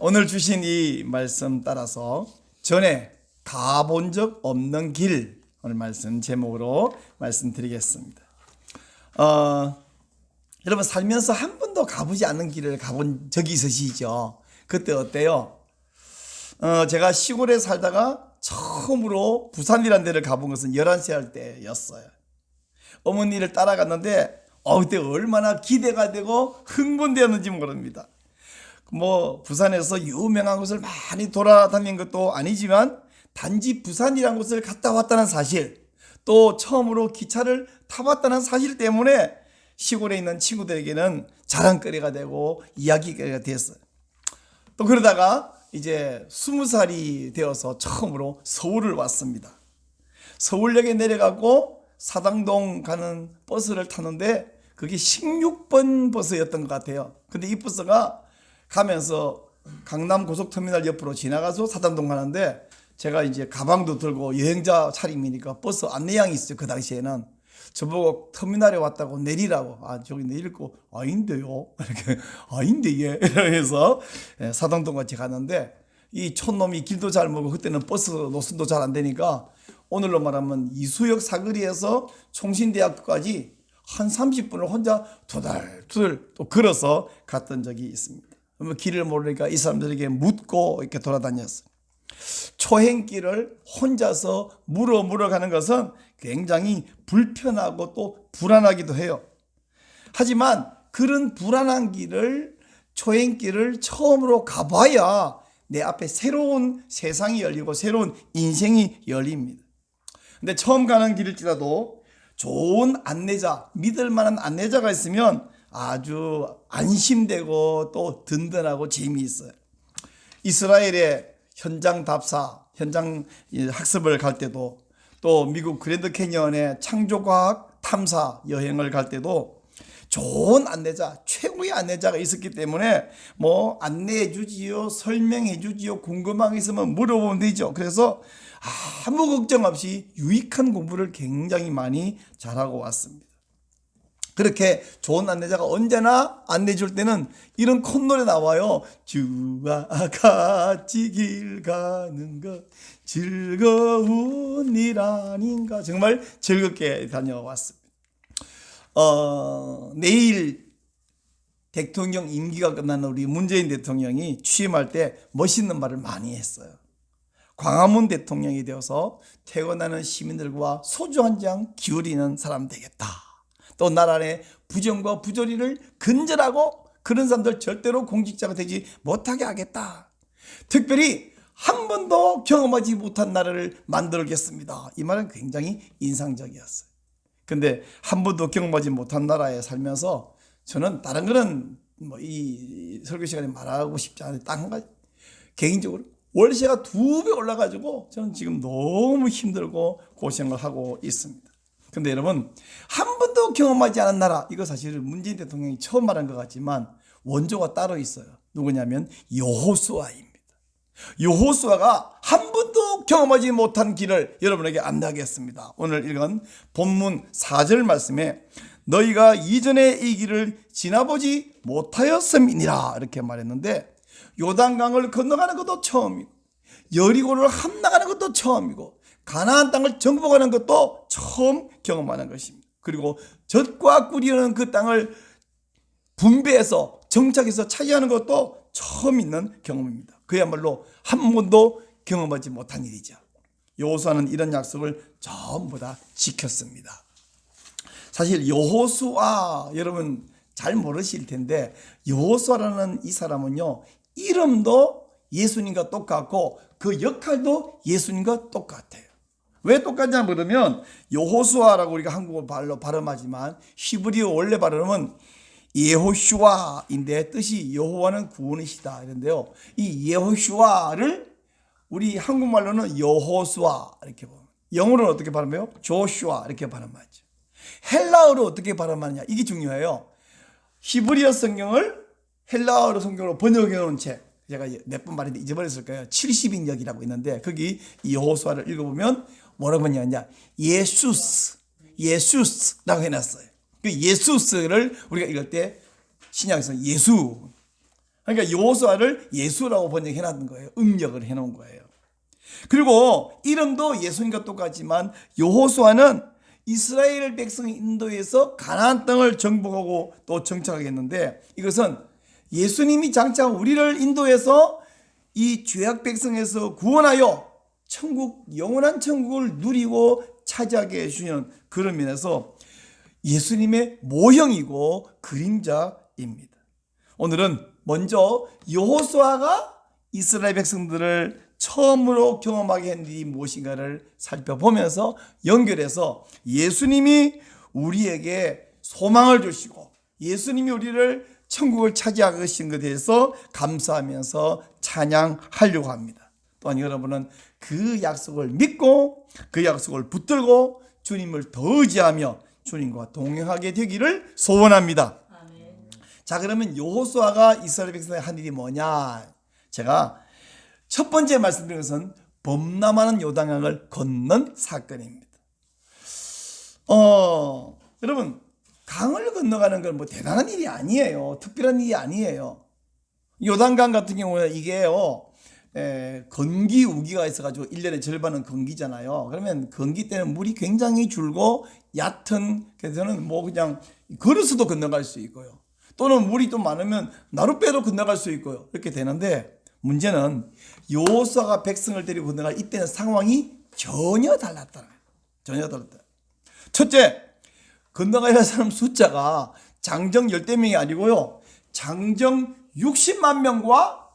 오늘 주신 이 말씀 따라서 전에 가본 적 없는 길, 오늘 말씀 제목으로 말씀드리겠습니다. 여러분 살면서 한 번도 가보지 않은 길을 가본 적이 있으시죠? 그때 어때요? 제가 시골에 살다가 처음으로 부산이라는 데를 가본 것은 11살 할 때였어요. 어머니를 따라갔는데 그때 얼마나 기대가 되고 흥분되었는지 모릅니다. 부산에서 유명한 곳을 많이 돌아다닌 것도 아니지만 단지 부산이라는 곳을 갔다 왔다는 사실, 또 처음으로 기차를 타봤다는 사실 때문에 시골에 있는 친구들에게는 자랑거리가 되고 이야기거리가 됐어요. 또 그러다가 이제 20살이 되어서 처음으로 서울을 왔습니다. 서울역에 내려가고 사당동 가는 버스를 탔는데 그게 16번 버스였던 것 같아요. 근데 이 버스가 가면서 강남 고속터미널 옆으로 지나가서 사당동 가는데 제가 이제 가방도 들고 여행자 차림이니까 버스 안내양이 있어요. 그 당시에는 저보고 터미널에 왔다고 내리라고. 저기 내릴 거 아닌데요. 이렇게 아닌데 예. 이러면서 사당동 같이 가는데 이 촌놈이 길도 잘 모르고 그때는 버스 노선도 잘 안 되니까 오늘로 말하면 이수역 사거리에서 총신대학교까지 한 30분을 혼자 투덜투덜 또 걸어서 갔던 적이 있습니다. 길을 모르니까 이 사람들에게 묻고 이렇게 돌아다녔어요. 초행길을 혼자서 물어 가는 것은 굉장히 불편하고 또 불안하기도 해요. 하지만 그런 불안한 초행길을 처음으로 가봐야 내 앞에 새로운 세상이 열리고 새로운 인생이 열립니다. 근데 처음 가는 길일지라도 좋은 안내자, 믿을 만한 안내자가 있으면 아주 안심되고 또 든든하고 재미있어요. 이스라엘의 현장 답사, 현장 학습을 갈 때도 또 미국 그랜드 캐니언의 창조과학 탐사 여행을 갈 때도 좋은 안내자, 최고의 안내자가 있었기 때문에 안내해 주지요, 설명해 주지요, 궁금한 게 있으면 물어보면 되죠. 그래서 아무 걱정 없이 유익한 공부를 굉장히 많이 잘하고 왔습니다. 그렇게 좋은 안내자가 언제나 안내해 줄 때는 이런 콧노래 나와요. 주와 같이 길 가는 것 즐거운 일 아닌가. 정말 즐겁게 다녀왔습니다. 내일 대통령 임기가 끝나는 우리 문재인 대통령이 취임할 때 멋있는 말을 많이 했어요. 광화문 대통령이 되어서 퇴근하는 시민들과 소주 한 잔 기울이는 사람 되겠다. 또 나라 내 부정과 부조리를 근절하고 그런 사람들 절대로 공직자가 되지 못하게 하겠다. 특별히 한 번도 경험하지 못한 나라를 만들겠습니다. 이 말은 굉장히 인상적이었어요. 근데 한 번도 경험하지 못한 나라에 살면서 저는 다른 거는 이 설교 시간에 말하고 싶지 않아요. 딱 한 가지. 개인적으로 월세가 2배 올라가지고 저는 지금 너무 힘들고 고생을 하고 있습니다. 근데 여러분, 한 번도 경험하지 않은 나라, 이거 사실 문재인 대통령이 처음 말한 것 같지만 원조가 따로 있어요. 누구냐면 여호수아입니다. 여호수아가 한 번도 경험하지 못한 길을 여러분에게 안내하겠습니다. 오늘 읽은 본문 4절 말씀에 너희가 이전에 이 길을 지나보지 못하였음이니라 이렇게 말했는데, 요단강을 건너가는 것도 처음이고 여리고를 함나가는 것도 처음이고 가나안 땅을 정복하는 것도 처음 경험하는 것입니다. 그리고 젖과 꿀이는 그 땅을 분배해서 정착해서 차지하는 것도 처음 있는 경험입니다. 그야말로 한 번도 경험하지 못한 일이죠. 여호수아는 이런 약속을 전부 다 지켰습니다. 사실 여호수아 여러분 잘 모르실 텐데, 여호수아라는 이 사람은요, 이름도 예수님과 똑같고 그 역할도 예수님과 똑같아요. 왜 똑같냐 물으면, 여호수아라고 우리가 한국어 발로 발음하지만 히브리어 원래 발음은 예호슈아인데 뜻이 여호와는 구원이시다 이런데요. 이 예호슈아를 우리 한국말로는 여호수아 이렇게 보면, 영어로는 어떻게 발음해요? 조슈아 이렇게 발음하죠. 헬라어로 어떻게 발음하느냐, 이게 중요해요. 히브리어 성경을 헬라어로 성경으로 번역해 놓은 책, 제가 몇 번 말했는데 잊어버렸을 거예요. 70인역이라고 있는데 거기 이 여호수아를 읽어보면 뭐라고 하냐, 예수스라고 해놨어요. 그 예수스를 우리가 읽을 때 신약에서 예수, 그러니까 여호수아를 예수라고 번역해 놨는 거예요. 응력을 해 놓은 거예요. 그리고 이름도 예수님과 똑같지만 여호수아는 이스라엘 백성의 인도에서 가나안 땅을 정복하고 또 정착하겠는데, 이것은 예수님이 장차 우리를 인도해서 이 죄악 백성에서 구원하여 천국, 영원한 천국을 누리고 차지하게 해주시는 그런 면에서 예수님의 모형이고 그림자입니다. 오늘은 먼저 여호수아가 이스라엘 백성들을 처음으로 경험하게 한 일이 무엇인가를 살펴보면서 연결해서 예수님이 우리에게 소망을 주시고 예수님이 우리를 천국을 차지하게 하신 것에 대해서 감사하면서 찬양하려고 합니다. 또한 여러분은 그 약속을 믿고 그 약속을 붙들고 주님을 더 의지하며 주님과 동행하게 되기를 소원합니다. 아멘. 자, 그러면 여호수아가 이스라엘 백성의 한 일이 뭐냐? 제가 첫 번째 말씀드린 것은 범람하는 요단강을 건넌 사건입니다. 여러분, 강을 건너가는 건 뭐 대단한 일이 아니에요. 특별한 일이 아니에요. 요단강 같은 경우는 이게요, 건기 우기가 있어가지고 1년의 절반은 건기잖아요. 그러면 건기 때는 물이 굉장히 줄고 얕은, 그래서는 뭐 그냥 걸어서도 건너갈 수 있고요. 또는 물이 좀 많으면 나룻배로 건너갈 수 있고요. 이렇게 되는데, 문제는 여호수아가 백성을 데리고 건너갈 이때는 상황이 전혀 달랐다. 전혀 달랐다. 첫째, 건너가야 할 사람 숫자가 장정 10대명이 아니고요, 장정 60만 명과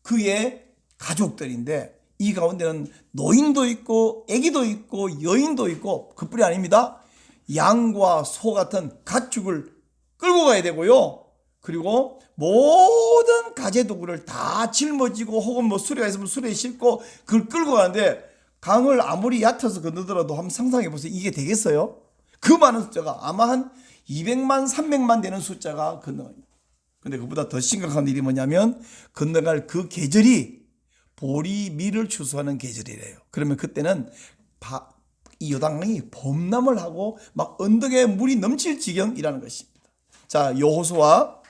그의 가족들인데, 이 가운데는 노인도 있고 아기도 있고 여인도 있고, 그뿐이 아닙니다. 양과 소 같은 가축을 끌고 가야 되고요, 그리고 모든 가재도구를 다 짊어지고 혹은 뭐 수레가 있으면 수레에 싣고 그걸 끌고 가는데, 강을 아무리 얕아서 건너더라도 한번 상상해 보세요. 이게 되겠어요? 그 많은 숫자가 아마 한 200만 300만 되는 숫자가 건너갑니다. 근데 그보다 더 심각한 일이 뭐냐면, 건너갈 그 계절이 보리미를 추수하는 계절이래요. 그러면 그때는 이 요단강이 범람을 하고 막 언덕에 물이 넘칠 지경이라는 것입니다. 자, 여호수아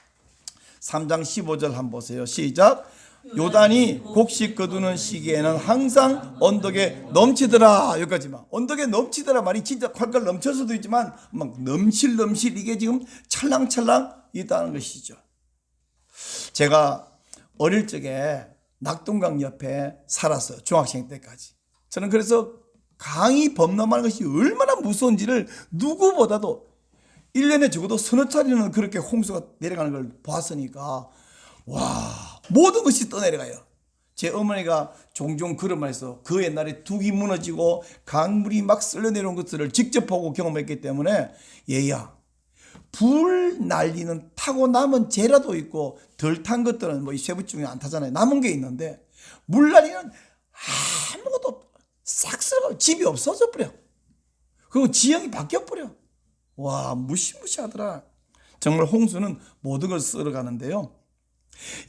3장 15절 한번 보세요. 시작. 요단이 곡식 거두는 시기에는 항상 언덕에 넘치더라. 여기까지만. 언덕에 넘치더라 말이 진짜 콸콸 넘칠 수도 있지만 막 넘칠 이게 지금 찰랑찰랑 있다는 것이죠. 제가 어릴 적에 낙동강 옆에 살았어요. 중학생 때까지. 저는 그래서 강이 범람하는 것이 얼마나 무서운지를 누구보다도 1년에 적어도 서너 차례는 그렇게 홍수가 내려가는 걸 봤으니까, 와, 모든 것이 떠내려가요. 제 어머니가 종종 그런 말해서 그 옛날에 둑이 무너지고 강물이 막 쓸려내려온 것들을 직접 보고 경험했기 때문에, 얘야, 불 날리는 타고 남은 재라도 있고 덜 탄 것들은 뭐 이 쇠붙 중에 안 타잖아요. 남은 게 있는데, 물 날리는 아무것도 싹 썰어 집이 없어져 버려. 그리고 지형이 바뀌어 버려. 와, 무시무시하더라. 정말 홍수는 모든 걸 쓸어가는데요.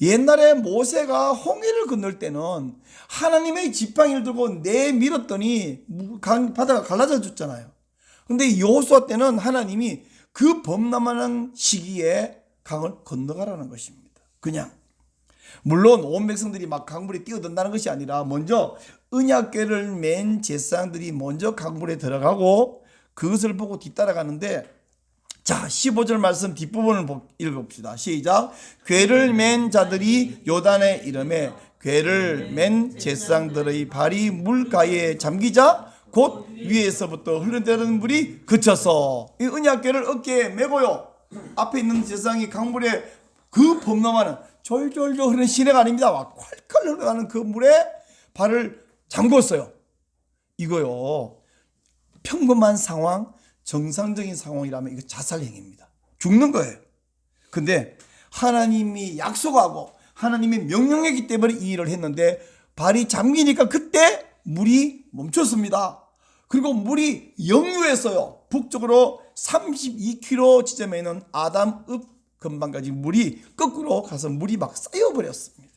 옛날에 모세가 홍해를 건널 때는 하나님의 지팡이를 들고 내밀었더니 바다가 갈라져 줬잖아요. 근데 여호수아 때는 하나님이 그 범람하는 시기에 강을 건너가라는 것입니다. 그냥. 물론 온 백성들이 막 강물에 뛰어든다는 것이 아니라 먼저 언약궤를 맨 제사장들이 먼저 강물에 들어가고 그것을 보고 뒤따라가는데, 자, 15절 말씀 뒷부분을 읽어봅시다. 시작. 궤를 맨 자들이 요단에 이르매 궤를 맨 제사장들의 발이 물가에 잠기자 곧 위에서부터 흘러내리는 물이 그쳐서, 이 언약궤를 어깨에 메고요, 앞에 있는 제사장이 강물에 그 범람하는 졸졸졸 흐르는 시내가 아닙니다. 막 콸콸 흘러가는 그 물에 발을 잠궜어요. 이거요, 평범한 상황, 정상적인 상황이라면 이거 자살행위입니다. 죽는 거예요. 근데 하나님이 약속하고 하나님이 명령했기 때문에 이 일을 했는데, 발이 잠기니까 그때 물이 멈췄습니다. 그리고 물이 역류했어요. 북쪽으로 32km 지점에 있는 아담읍 근방까지 물이 거꾸로 가서 물이 막 쌓여버렸습니다.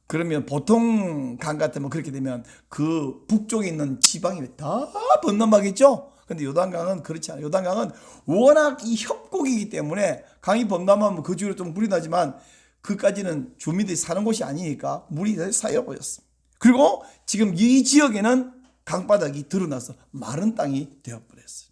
그러면 보통 강 같으면 그렇게 되면 그 북쪽에 있는 지방이 다 범람하겠죠. 근데 요단강은 그렇지 않아요. 요단강은 워낙 이 협곡이기 때문에 강이 범람하면 그 주위로 좀 물이 나지만 그까지는 주민들이 사는 곳이 아니니까 물이 쌓여 버렸습니다. 그리고 지금 이 지역에는 강바닥이 드러나서 마른 땅이 되어버렸어요.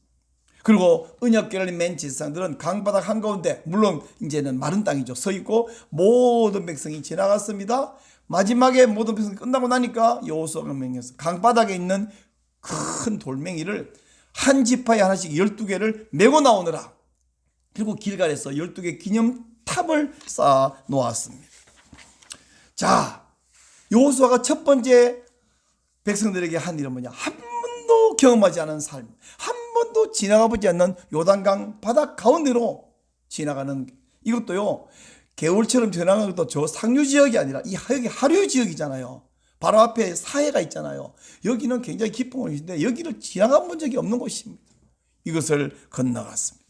그리고 언약궤를 맨 제사장들은 강바닥 한가운데, 물론 이제는 마른 땅이죠, 서 있고 모든 백성이 지나갔습니다. 마지막에 모든 백성이 끝나고 나니까 여호수아가 명령해서 강바닥에 있는 큰 돌멩이를 한 지파에 하나씩 12개를 메고 나오느라, 그리고 길갈에서 12개 기념탑을 쌓아 놓았습니다. 자, 여호수아가 첫 번째 백성들에게 한 일은 뭐냐? 한 번도 경험하지 않은 삶, 한 번도 지나가 보지 않는 요단강 바다 가운데로 지나가는, 이것도요 개울처럼 지나가는 것도 저 상류 지역이 아니라 여기 하류 지역이잖아요. 바로 앞에 사해가 있잖아요. 여기는 굉장히 깊은 곳인데 여기를 지나가 본 적이 없는 곳입니다. 이것을 건너갔습니다.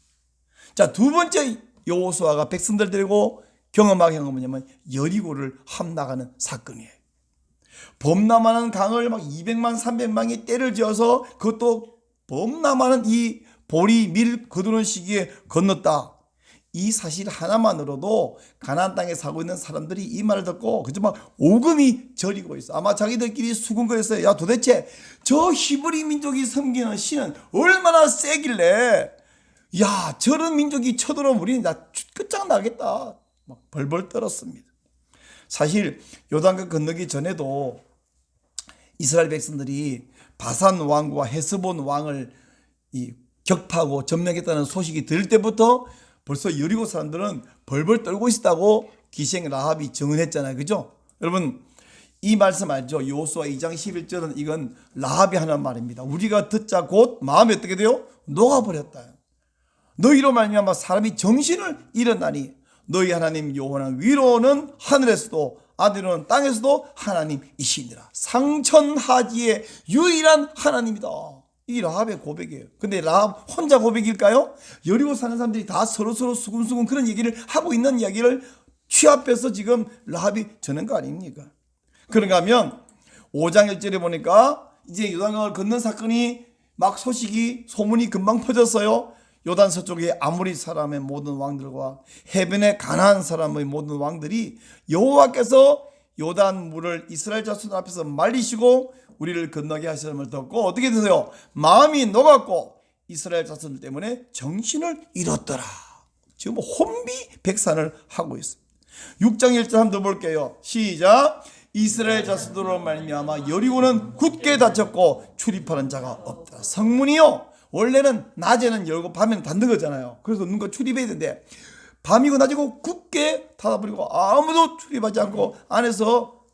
자, 두 번째 여호수아가 백성들 데리고 경험하게 한 건 뭐냐면 여리고를 함락하는 사건이에요. 범람하는 강을 막 200만 300만이 때를 지어서, 그것도 범람하는 이 보리 밀 거두는 시기에 건넜다. 이 사실 하나만으로도 가나안 땅에 살고 있는 사람들이 이 말을 듣고 그저 막 오금이 저리고 있어. 아마 자기들끼리 수군거렸어요. 야, 도대체 저 히브리 민족이 섬기는 신은 얼마나 세길래, 야, 저런 민족이 쳐들어오면 우리는 나 끝장나겠다. 막 벌벌 떨었습니다. 사실 요단강 건너기 전에도 이스라엘 백성들이 바산 왕과 헤스본 왕을 격파하고 점령했다는 소식이 들을 때부터 벌써 여리고 사람들은 벌벌 떨고 있었다고 기생 라합이 증언했잖아요. 그죠? 여러분, 이 말씀 알죠? 여호수아 2장 11절은 이건 라합이 하는 말입니다. 우리가 듣자 곧 마음이 어떻게 돼요? 녹아버렸다. 너희로 말미암아 사람이 정신을 잃었나니 너희 하나님 여호와는 위로는 하늘에서도 아래로는 땅에서도 하나님이시니라. 상천하지의 유일한 하나님이다. 이게 라합의 고백이에요. 근데 라합 혼자 고백일까요? 여리고 사는 사람들이 다 서로서로 수군수군 그런 얘기를 하고 있는 이야기를 취합해서 지금 라합이 전한 거 아닙니까? 그런가 하면 5장 1절에 보니까 이제 요단강을 건넌 사건이 막 소문이 금방 퍼졌어요. 요단 서쪽의 아모리 사람의 모든 왕들과 해변의 가나안 사람의 모든 왕들이 여호와께서 요단 물을 이스라엘 자손 앞에서 말리시고 우리를 건너게 하시는 듣고 어떻게 되세요? 마음이 녹았고 이스라엘 자손들 때문에 정신을 잃었더라. 지금 혼비백산을 하고 있습니다. 6장 1절 한번 더 볼게요. 시작. 이스라엘 자손들로 말미암아 여리고는 굳게 닫혔고 출입하는 자가 없다. 성문이요, 원래는 낮에는 열고 밤에는 닫는 거잖아요. 그래서 누가 출입해야 되는데 밤이고 낮이고 굳게 닫아버리고 아무도 출입하지 않고 안에서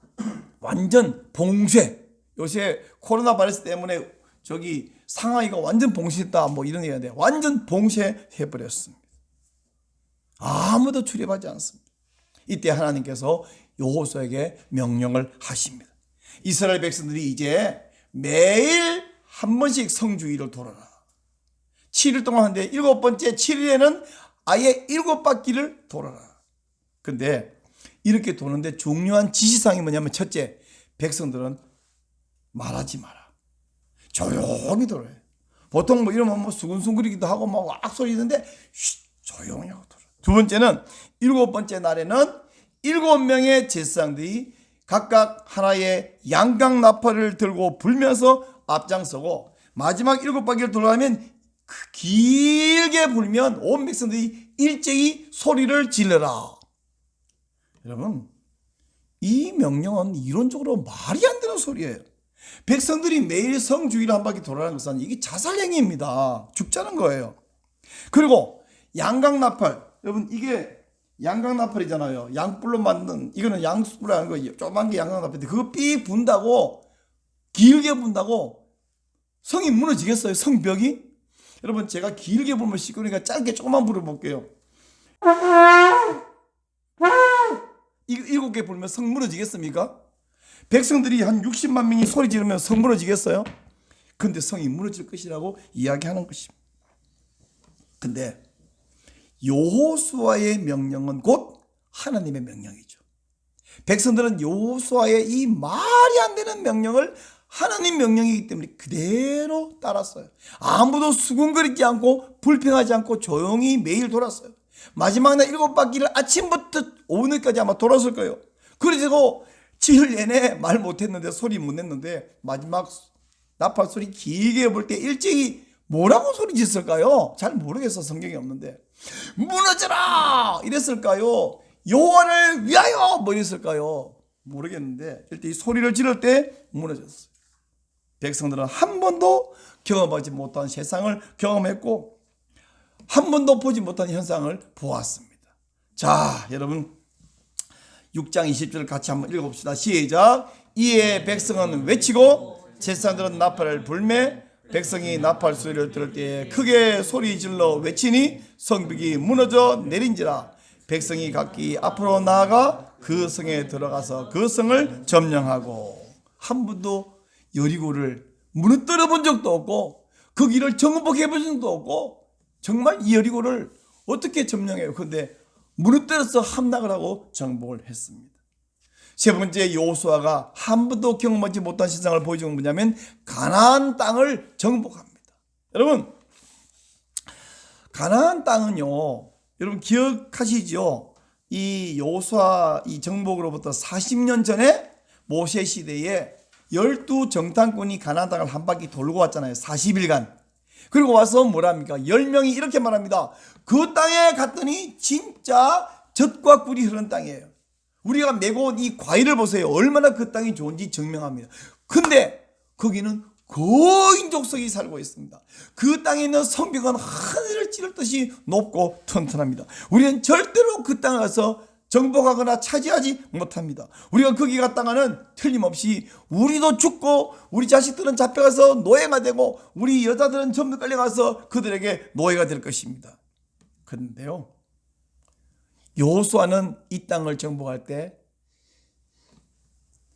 완전 봉쇄. 요새 코로나 바이러스 때문에 저기 상하이가 완전 봉쇄했다 뭐 이런 얘기인데 완전 봉쇄해버렸습니다. 아무도 출입하지 않습니다. 이때 하나님께서 여호수아에게 명령을 하십니다. 이스라엘 백성들이 이제 매일 한 번씩 성주일을 돌아라. 7일 동안 하는데 7번째 7일에는 아예 7바퀴를 돌아라. 근데 이렇게 도는데 중요한 지시사항이 뭐냐면, 첫째, 백성들은 말하지 마라. 조용히 돌아요. 보통 뭐 이러면 뭐 수근수근거리기도 하고 막 악소리 있는데 조용히 하고 돌아. 두 번째는 7번째 날에는 7명의 제사장들이 각각 하나의 양강 나팔을 들고 불면서 앞장서고, 마지막 7바퀴를 돌아가면 길게 불면 온 백성들이 일제히 소리를 질러라. 여러분, 이 명령은 이론적으로 말이 안 되는 소리예요. 백성들이 매일 성주일 한 바퀴 돌아가는 것은 이게 자살행위입니다. 죽자는 거예요. 그리고 양강나팔, 여러분 이게 양강나팔이잖아요. 양불로 만든, 이거는 양불로 하는 거 조그만 게 양강나팔인데 그거 삐 분다고, 길게 분다고 성이 무너지겠어요? 성벽이? 여러분, 제가 길게 불면 시끄러우니까 짧게 조금만 불어볼게요. 이거 7개 불면 성 무너지겠습니까? 백성들이 한 60만 명이 소리 지르면 성 무너지겠어요? 근데 성이 무너질 것이라고 이야기하는 것입니다. 근데 여호수아의 명령은 곧 하나님의 명령이죠. 백성들은 여호수아의 이 말이 안 되는 명령을 하나님 명령이기 때문에 그대로 따랐어요. 아무도 수군거리지 않고 불평하지 않고 조용히 매일 돌았어요. 마지막 날 7바퀴를 아침부터 오늘까지 아마 돌았을 거예요. 그래서 지흘 내내 말 못했는데, 소리 못 냈는데, 마지막 나팔 소리 길게 볼 때 일찍이 뭐라고 소리 짓을까요? 잘 모르겠어. 성경이 없는데. 무너져라! 이랬을까요? 여호와를 위하여! 뭐 이랬을까요? 모르겠는데, 일단 이 소리를 지를 때 무너졌어요. 백성들은 한 번도 경험하지 못한 세상을 경험했고, 한 번도 보지 못한 현상을 보았습니다. 자, 여러분 6장 20절 같이 한번 읽어봅시다. 시작. 이에 백성은 외치고 제사장들은 나팔을 불매 백성이 나팔 소리를 들을 때에 크게 소리 질러 외치니 성벽이 무너져 내린지라. 백성이 각기 앞으로 나아가 그 성에 들어가서 그 성을 점령하고. 한 번도 여리고를 무너뜨려 본 적도 없고 그 길을 정복해 본 적도 없고, 정말 이 여리고를 어떻게 점령해요? 그런데 무너뜨려서 함락을 하고 정복을 했습니다. 세 번째, 여호수아가 한 번도 경험하지 못한 세상을 보여준 건 뭐냐면 가나안 땅을 정복합니다. 여러분, 가나안 땅은요, 여러분 기억하시죠? 이 여호수아 이 정복으로부터 40년 전에 모세 시대에 12정탐꾼이 가나안 땅을 한 바퀴 돌고 왔잖아요. 40일간. 그리고 와서 뭐랍니까? 10명이 이렇게 말합니다. 그 땅에 갔더니 진짜 젖과 꿀이 흐르는 땅이에요. 우리가 메고 온 이 과일을 보세요. 얼마나 그 땅이 좋은지 증명합니다. 근데 거기는 거인족속이 살고 있습니다. 그 땅에 있는 성벽은 하늘을 찌를 듯이 높고 튼튼합니다. 우리는 절대로 그 땅에 가서 정복하거나 차지하지 못합니다. 우리가 거기 갔다가는 틀림없이 우리도 죽고 우리 자식들은 잡혀가서 노예가 되고 우리 여자들은 전부 끌려가서 그들에게 노예가 될 것입니다. 그런데요, 여호수아는 이 땅을 정복할 때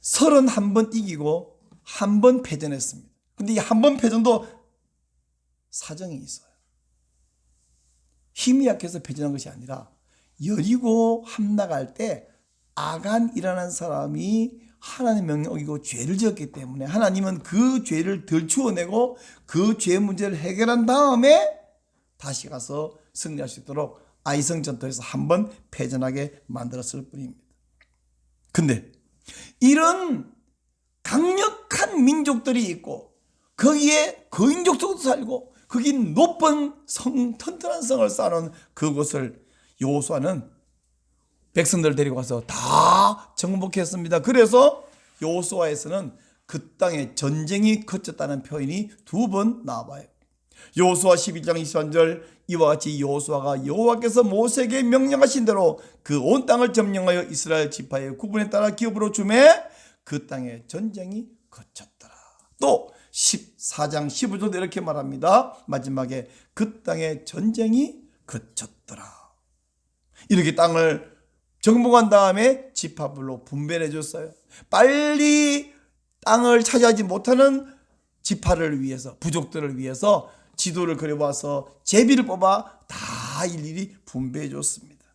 31번 이기고 1번 패전했습니다. 근데 이 한 번 패전도 사정이 있어요. 힘이 약해서 패전한 것이 아니라 여리고 함락할 때 아간이라는 사람이 하나님의 명령 어기고 죄를 지었기 때문에 하나님은 그 죄를 덜추어내고 그 죄 문제를 해결한 다음에 다시 가서 승리할 수 있도록 아이성 전투에서 한 번 패전하게 만들었을 뿐입니다. 근데 이런 강력한 민족들이 있고 거기에 거인족도 살고 거기 높은 튼튼한 성을 쌓아놓은 그곳을 여호수아는 백성들을 데리고 가서 다 정복했습니다. 그래서 여호수아에서는 그 땅에 전쟁이 그쳤다는 표현이 2번 나와요. 여호수아 12장 23절, 이와 같이 여호수아가 여호와께서 모세에게 명령하신 대로 그 온 땅을 점령하여 이스라엘 지파의 구분에 따라 기업으로 주매 그 땅에 전쟁이 그쳤더라. 또 14장 15절도 이렇게 말합니다. 마지막에 그 땅에 전쟁이 그쳤더라. 이렇게 땅을 정복한 다음에 지파별로 분배를 해줬어요. 빨리 땅을 차지하지 못하는 지파를 위해서, 부족들을 위해서 지도를 그려와서 제비를 뽑아 다 일일이 분배해 줬습니다.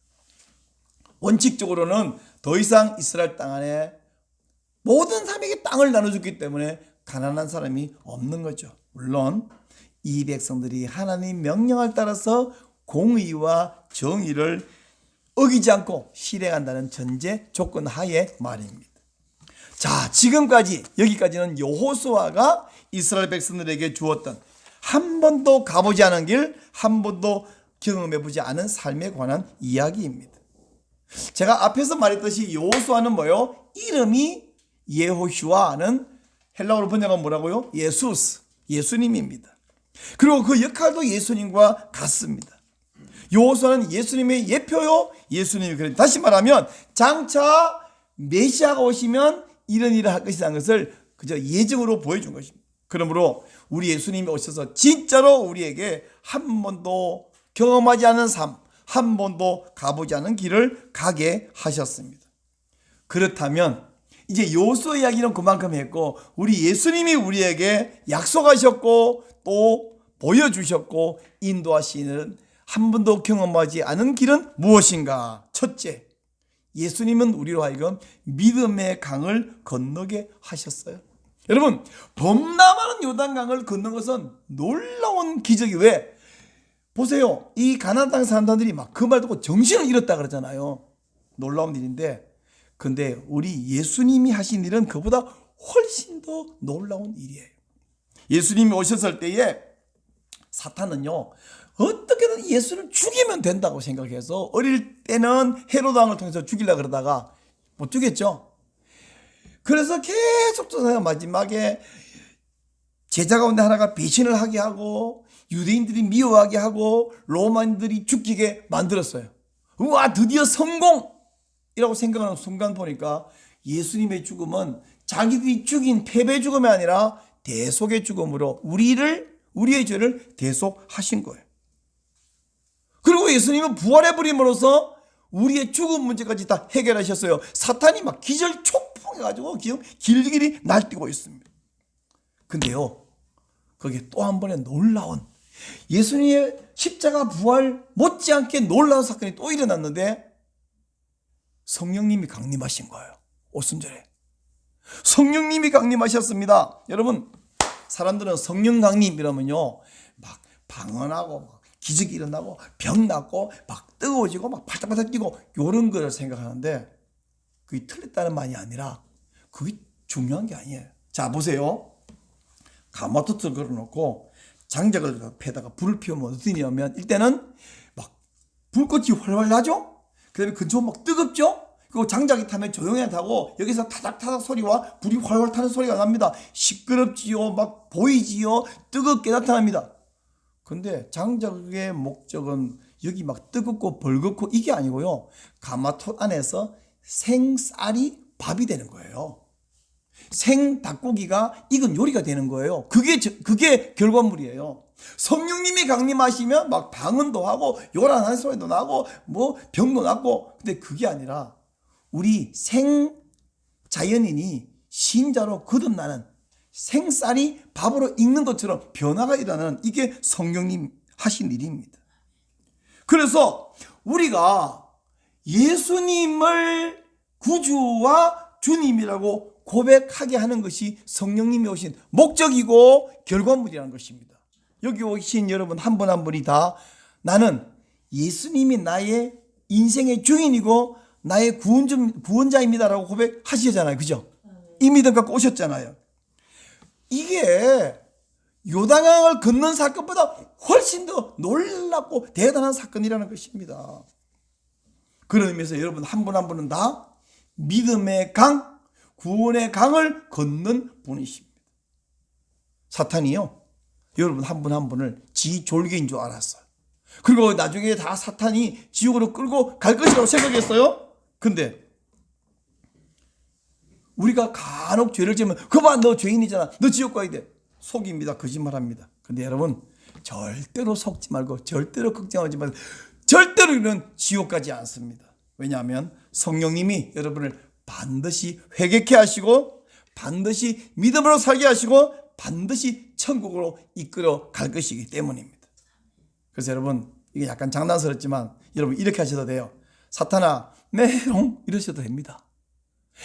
원칙적으로는 더 이상 이스라엘 땅 안에 모든 사람에게 땅을 나눠줬기 때문에 가난한 사람이 없는 거죠. 물론 이 백성들이 하나님 명령을 따라서 공의와 정의를 어기지 않고 실행한다는 전제 조건 하에 말입니다. 자, 지금까지 여기까지는 여호수아가 이스라엘 백성들에게 주었던 한 번도 가보지 않은 길, 한 번도 경험해보지 않은 삶에 관한 이야기입니다. 제가 앞에서 말했듯이 여호수아는 뭐요? 이름이 예호슈아는 헬라어로 번역하면 뭐라고요? 예수스, 예수님입니다. 그리고 그 역할도 예수님과 같습니다. 여호수아는 예수님의 예표요, 예수님의 그림. 다시 말하면 장차 메시아가 오시면 이런 일을 할 것이라는 것을 그저 예정으로 보여준 것입니다. 그러므로 우리 예수님이 오셔서 진짜로 우리에게 한 번도 경험하지 않은 삶, 한 번도 가보지 않은 길을 가게 하셨습니다. 그렇다면 이제 여호수아 이야기는 그만큼 했고, 우리 예수님이 우리에게 약속하셨고 또 보여주셨고 인도하시는 한 번도 경험하지 않은 길은 무엇인가? 첫째, 예수님은 우리로 하여금 믿음의 강을 건너게 하셨어요. 여러분, 범람하는 요단강을 건넌 것은 놀라운 기적이 왜? 보세요. 이 가나안 땅 사람들이 막 그 말 듣고 정신을 잃었다 그러잖아요. 놀라운 일인데, 근데 우리 예수님이 하신 일은 그보다 훨씬 더 놀라운 일이에요. 예수님이 오셨을 때에 사탄은요, 어떻게든 예수를 죽이면 된다고 생각해서 어릴 때는 헤로드 왕을 통해서 죽이려고 그러다가 못 죽였죠. 그래서 계속 쫓아요. 마지막에 제자 가운데 하나가 배신을 하게 하고 유대인들이 미워하게 하고 로마인들이 죽이게 만들었어요. 우와, 드디어 성공이라고 생각하는 순간 보니까 예수님의 죽음은 자기들이 죽인 패배 죽음이 아니라 대속의 죽음으로 우리의 죄를 대속하신 거예요. 그리고 예수님은 부활해버림으로써 우리의 죽음 문제까지 다 해결하셨어요. 사탄이 막 기절 촉풍해가지고 지금 길길이 날뛰고 있습니다. 근데요, 거기에 또 한 번의 놀라운 예수님의 십자가 부활 못지않게 놀라운 사건이 또 일어났는데 성령님이 강림하신 거예요. 오순절에 성령님이 강림하셨습니다. 여러분, 사람들은 성령 강림 이러면요 막 방언하고 막 기적이 일어나고 병 낫고 막 뜨거워지고 막 팔딱팔딱 뛰고 이런 거를 생각하는데 그게 틀렸다는 말이 아니라 그게 중요한 게 아니에요. 자, 보세요. 가마솥을 걸어놓고 장작을 패다가 불을 피우면 어떻게 되냐면 일단은 막 불꽃이 활활 나죠. 그 다음에 근처 막 뜨겁죠. 그리고 장작이 타면 조용히 타고 여기서 타닥타닥 소리와 불이 활활 타는 소리가 납니다. 시끄럽지요. 막 보이지요. 뜨겁게 나타납니다. 근데 장작의 목적은 여기 막 뜨겁고 벌겋고 이게 아니고요. 가마솥 안에서 생쌀이 밥이 되는 거예요. 생 닭고기가 익은 요리가 되는 거예요. 그게 결과물이에요. 성령님이 강림하시면 막 방언도 하고 요란한 소리도 나고 뭐 병도 낫고, 근데 그게 아니라 우리 생 자연인이 신자로 거듭나는 생쌀이 밥으로 익는 것처럼 변화가 일어나는 이게 성령님 하신 일입니다. 그래서 우리가 예수님을 구주와 주님이라고 고백하게 하는 것이 성령님이 오신 목적이고 결과물이라는 것입니다. 여기 오신 여러분 한 분 한 분이 다 나는 예수님이 나의 인생의 주인이고 나의 구원자입니다라고 고백하시잖아요. 그죠? 이 믿음 갖고 오셨잖아요. 이게 요단강을 건넌 사건보다 훨씬 더 놀랍고 대단한 사건이라는 것입니다. 그런 의미에서 여러분 한 분 한 분은 다 믿음의 강, 구원의 강을 걷는 분이십니다. 사탄이요, 여러분 한 분 한 분을 지 졸개인 줄 알았어요. 그리고 나중에 다 사탄이 지옥으로 끌고 갈 것이라고 생각했어요. 근데 우리가 간혹 죄를 지으면 그만 너 죄인이잖아, 너 지옥 가야 돼, 속입니다. 거짓말합니다. 근데 여러분 절대로 속지 말고 절대로 걱정하지 말고 절대로 이런 지옥 가지 않습니다. 왜냐하면 성령님이 여러분을 반드시 회개케 하시고 반드시 믿음으로 살게 하시고 반드시 천국으로 이끌어 갈 것이기 때문입니다. 그래서 여러분 이게 약간 장난스럽지만 여러분 이렇게 하셔도 돼요. 사탄아 메롱 이러셔도 됩니다.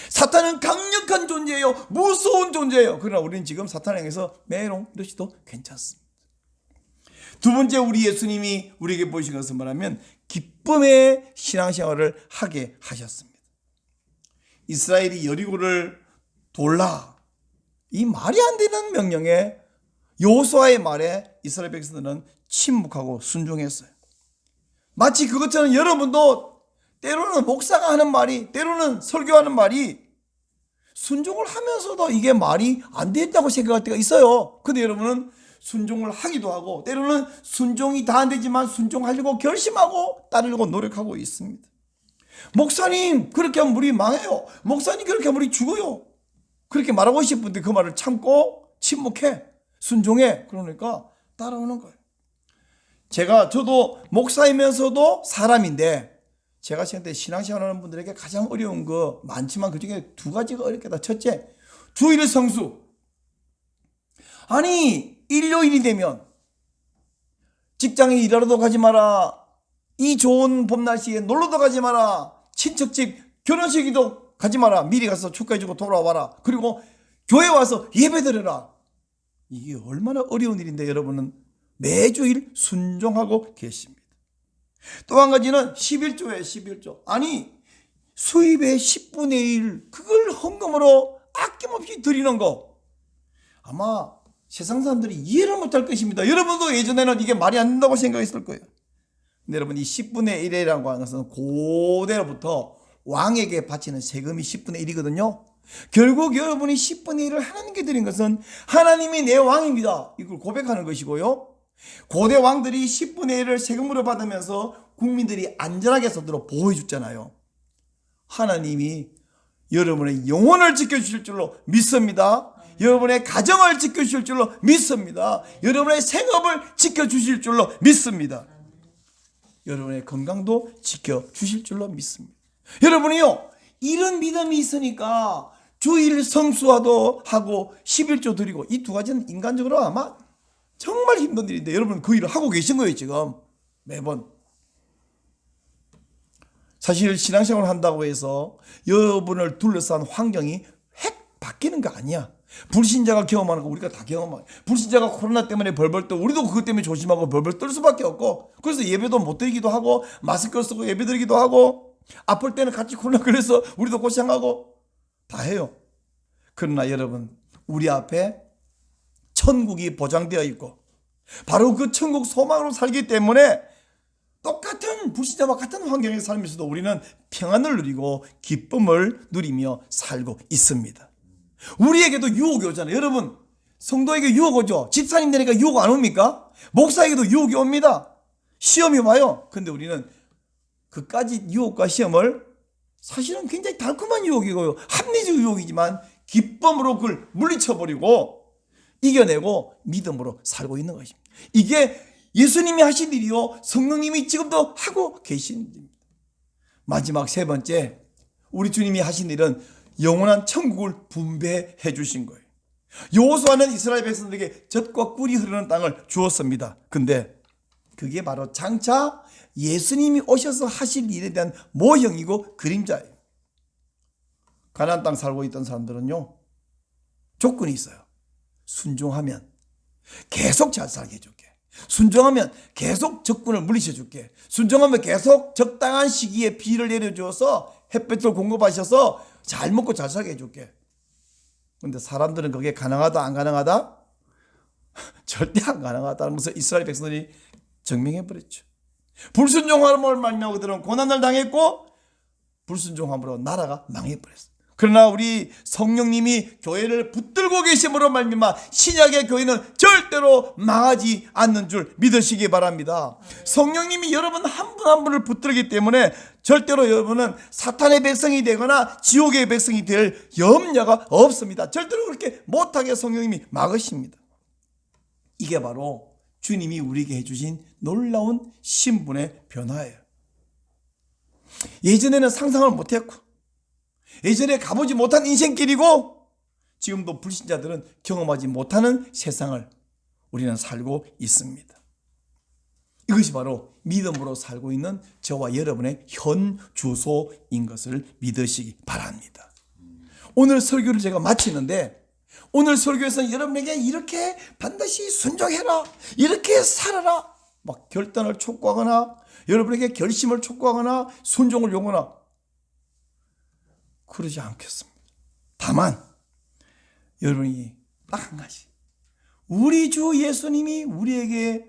사탄은 강력한 존재예요. 무서운 존재예요. 그러나 우리는 지금 사탄을 향해서 메롱 이러셔도 괜찮습니다. 두 번째, 우리 예수님이 우리에게 보이신 것은 뭐냐면 기쁨의 신앙생활을 하게 하셨습니다. 이스라엘이 여리고를 돌라, 이 말이 안 되는 명령에 여호수아의 말에 이스라엘 백성들은 침묵하고 순종했어요. 마치 그것처럼 여러분도 때로는 목사가 하는 말이, 때로는 설교하는 말이 순종을 하면서도 이게 말이 안 됐다고 생각할 때가 있어요. 근데 여러분은 순종을 하기도 하고 때로는 순종이 다 안 되지만 순종하려고 결심하고 따르려고 노력하고 있습니다. 목사님 그렇게 하면 우리 망해요, 목사님 그렇게 하면 우리 죽어요, 그렇게 말하고 싶은 분들 그 말을 참고 침묵해, 순종해. 그러니까 따라오는 거예요. 저도 목사이면서도 사람인데 제가 생각할 때 신앙생활하는 분들에게 가장 어려운 거 많지만 그중에 두 가지가 어렵겠다. 첫째, 주일의 성수. 아니 일요일이 되면 직장에 일하러도 가지 마라, 이 좋은 봄날씨에 놀러도 가지 마라, 친척집 결혼식에도 가지 마라, 미리 가서 축하해주고 돌아와라, 그리고 교회 와서 예배드려라. 이게 얼마나 어려운 일인데 여러분은 매주일 순종하고 계십니다. 또 한 가지는 11조예요. 11조. 아니 수입의 10분의 1 그걸 헌금으로 아낌없이 드리는 거. 아마 세상 사람들이 이해를 못할 것입니다. 여러분도 예전에는 이게 말이 안 된다고 생각했을 거예요. 근데 여러분 이 10분의 1이라고 하는 것은 고대로부터 왕에게 바치는 세금이 10분의 1이거든요. 결국 여러분이 10분의 1을 하나님께 드린 것은 하나님이 내 왕입니다. 이걸 고백하는 것이고요. 고대 왕들이 10분의 1을 세금으로 받으면서 국민들이 안전하게 서도록 보호해 줬잖아요. 하나님이 여러분의 영혼을 지켜주실 줄로 믿습니다. 여러분의 가정을 지켜주실 줄로 믿습니다. 여러분의 생업을 지켜주실 줄로 믿습니다. 여러분의 건강도 지켜주실 줄로 믿습니다. 여러분이요 이런 믿음이 있으니까 주일 성수화도 하고 11조 드리고 이 두 가지는 인간적으로 아마 정말 힘든 일인데 여러분 그 일을 하고 계신 거예요 지금 매번. 사실 신앙생활을 한다고 해서 여러분을 둘러싼 환경이 핵 바뀌는 거 아니야. 불신자가 경험하는 거 우리가 다 경험하고, 불신자가 코로나 때문에 벌벌 떠 우리도 그것 때문에 조심하고 벌벌 떨 수밖에 없고, 그래서 예배도 못 드리기도 하고 마스크를 쓰고 예배 드리기도 하고 아플 때는 같이 코로나 걸려서 우리도 고생하고 다 해요. 그러나 여러분 우리 앞에 천국이 보장되어 있고 바로 그 천국 소망으로 살기 때문에 똑같은 불신자와 같은 환경에 살면서도 우리는 평안을 누리고 기쁨을 누리며 살고 있습니다. 우리에게도 유혹이 오잖아요. 여러분 성도에게 유혹 오죠. 집사님 되니까 유혹 안 옵니까? 목사에게도 유혹이 옵니다. 시험이 와요. 근데 우리는 그까지 유혹과 시험을 사실은 굉장히 달콤한 유혹이고요 합리적 유혹이지만 기쁨으로 그걸 물리쳐버리고 이겨내고 믿음으로 살고 있는 것입니다. 이게 예수님이 하신 일이요 성령님이 지금도 하고 계신 일입니다. 마지막 세 번째 우리 주님이 하신 일은 영원한 천국을 분배해 주신 거예요. 여호수아는 이스라엘 백성들에게 젖과 꿀이 흐르는 땅을 주었습니다. 근데 그게 바로 장차 예수님이 오셔서 하실 일에 대한 모형이고 그림자예요. 가나안 땅 살고 있던 사람들은요 조건이 있어요. 순종하면 계속 잘 살게 해줄게. 순종하면 계속 적군을 물리쳐 줄게. 순종하면 계속 적당한 시기에 비를 내려주어서 햇볕을 공급하셔서 잘 먹고 잘 살게 해줄게. 근데 사람들은 그게 가능하다 안 가능하다? 절대 안 가능하다는 것을 이스라엘 백성들이 증명해버렸죠. 불순종함을 말미암아 그들은 고난을 당했고 불순종함으로 나라가 망해버렸어요. 그러나 우리 성령님이 교회를 붙들고 계심으로 말미암아 신약의 교회는 절대로 망하지 않는 줄 믿으시기 바랍니다. 성령님이 여러분 한 분 한 분을 붙들기 때문에 절대로 여러분은 사탄의 백성이 되거나 지옥의 백성이 될 염려가 없습니다. 절대로 그렇게 못하게 성령님이 막으십니다. 이게 바로 주님이 우리에게 해주신 놀라운 신분의 변화예요. 예전에는 상상을 못했고 예전에 가보지 못한 인생길이고 지금도 불신자들은 경험하지 못하는 세상을 우리는 살고 있습니다. 이것이 바로 믿음으로 살고 있는 저와 여러분의 현 주소인 것을 믿으시기 바랍니다. 오늘 설교를 제가 마치는데 오늘 설교에서는 여러분에게 이렇게 반드시 순종해라, 이렇게 살아라 막 결단을 촉구하거나 여러분에게 결심을 촉구하거나 순종을 요구하거나 그러지 않겠습니다. 다만 여러분이 딱 한 가지 우리 주 예수님이 우리에게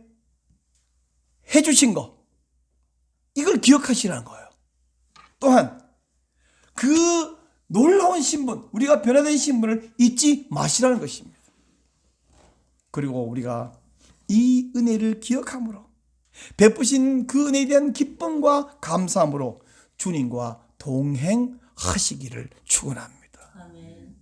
해주신 거 이걸 기억하시라는 거예요. 또한 그 놀라운 신분 우리가 변화된 신분을 잊지 마시라는 것입니다. 그리고 우리가 이 은혜를 기억함으로 베푸신 그 은혜에 대한 기쁨과 감사함으로 주님과 동행하시기를 축원합니다. 아멘.